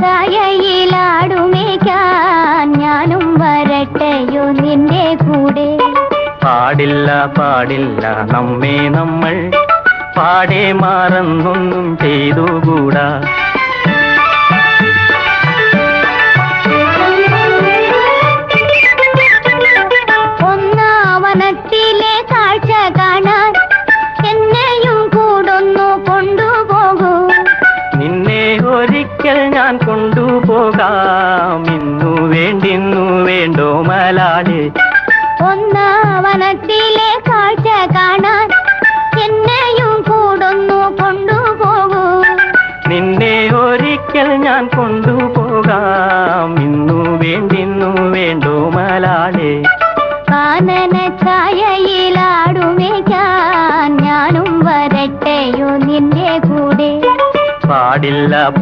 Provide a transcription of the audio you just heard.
ചായയിലാടുമേക്കാൻ ഞാനും വരട്ടെയോ നിന്റെ കൂടെ. പാടില്ല പാടില്ല നമ്മെ നമ്മൾ പാടെ മാറന്നൊന്നും ചെയ്തുകൂടാ. ഒന്നാവനത്തിലെ കാഴ്ച കാണാൻ എന്നെയും കൂടൊന്നു കൊണ്ടുപോകൂ. നിന്നെ ഒരിക്കൽ ഞാൻ കൊണ്ടുപോകാം, ഇന്നു വേണ്ടിന്നു വേണ്ടോ മലാളി. ഒന്നാവനത്തിലെ കാഴ്ച കാണാൻ എന്നെയും കൂടൊന്നു കൊണ്ടുപോകൂ. നിന്നെ ഒരിക്കൽ ഞാൻ കൊണ്ടുപോകാം, ഇന്നു വേണ്ടിന്നു വേണ്ടോ മലാളി. കാനന ചായയിലാടുമേക്കാൻ ഞാനും വരട്ടെയോ നിന്റെ കൂടെ. പാടില്ല